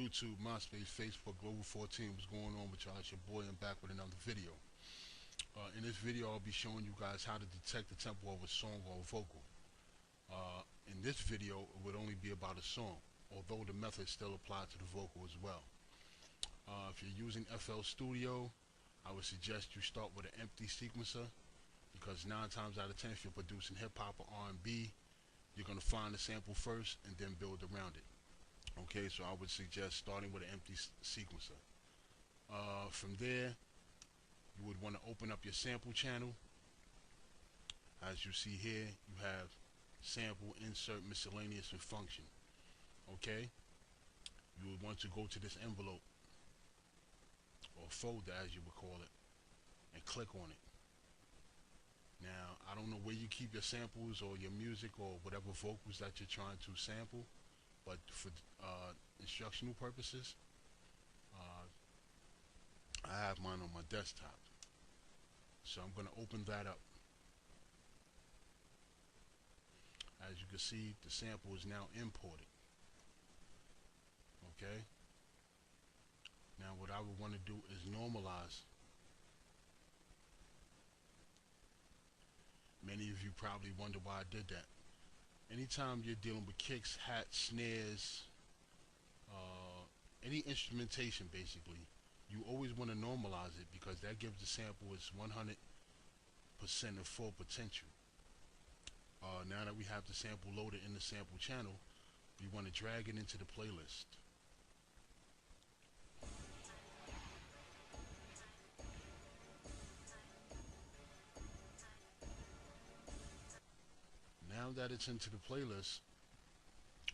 YouTube, MySpace, Facebook, Global 14, what's going on with y'all? It's your boy. I'm back with another video. In this video, I'll be showing you guys how to detect the tempo of a song or a vocal. In this video, it would only be about a song, although the method still applies to the vocal as well. If you're using FL Studio, I would suggest you start with an empty sequencer, because 9 times out of 10, if you're producing hip-hop or R&B, you're going to find the sample first and then build around it. Okay, so I would suggest starting with an empty sequencer. From there, you would want to open up your sample channel. As you see here, you have sample, insert, miscellaneous, and function. Okay, you would want to go to this envelope, or folder as you would call it, and click on it. Now, I don't know where you keep your samples or your music or whatever vocals that you're trying to sample, but for instructional purposes, I have mine on my desktop. So I'm going to open that up. As you can see, the sample is now imported. Okay? Now what I would want to do is normalize. Many of you probably wonder why I did that. Anytime you're dealing with kicks, hats, snares, any instrumentation basically, you always want to normalize it, because that gives the sample its 100% of full potential. Now that we have the sample loaded in the sample channel, we want to drag it into the playlist. Now that it's into the playlist,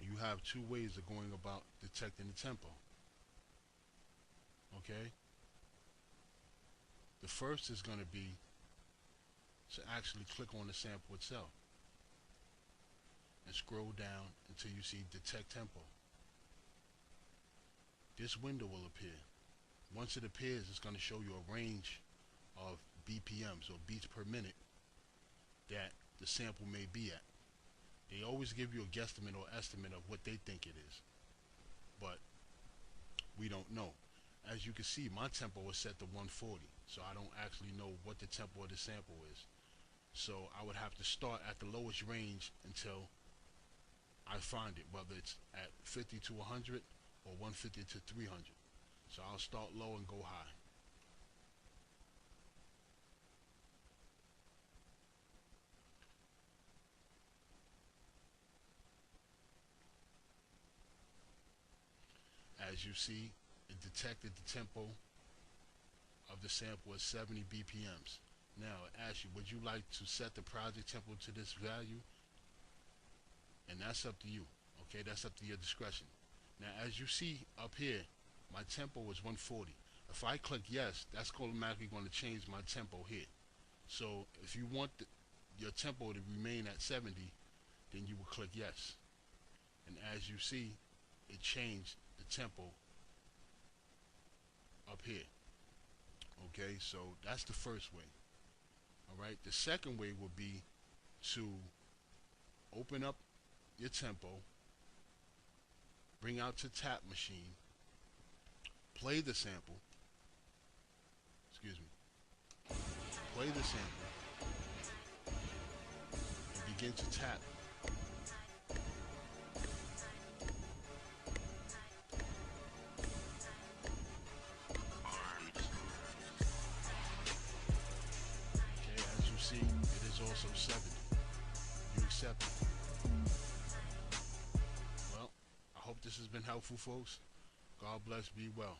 you have 2 ways of going about detecting the tempo. Okay? The first is going to be to actually click on the sample itself and scroll down until you see detect tempo. This window will appear. Once it appears, it's going to show you a range of BPMs, or beats per minute, that the sample may be at. They always give you a guesstimate or estimate of what they think it is, but we don't know. As you can see, my tempo is set to 140, so I don't actually know what the tempo of the sample is. So I would have to start at the lowest range until I find it, whether it's at 50 to 100 or 150 to 300. So I'll start low and go high. As you see, it detected the tempo of the sample as 70 BPMs. Now it asks you, would you like to set the project tempo to this value? And that's up to you. Okay, that's up to your discretion. Now as you see up here, my tempo is 140. If I click yes, that's automatically going to change my tempo here. So if you want your tempo to remain at 70, then you will click yes. And as you see, it changed the tempo up here. Okay, so that's the first way. Alright, the second way would be to open up your tempo, bring out your tap machine, play the sample, play the sample, and begin to tap. See, it is also 70. You accept it. Well, I hope this has been helpful, folks. God bless, be well.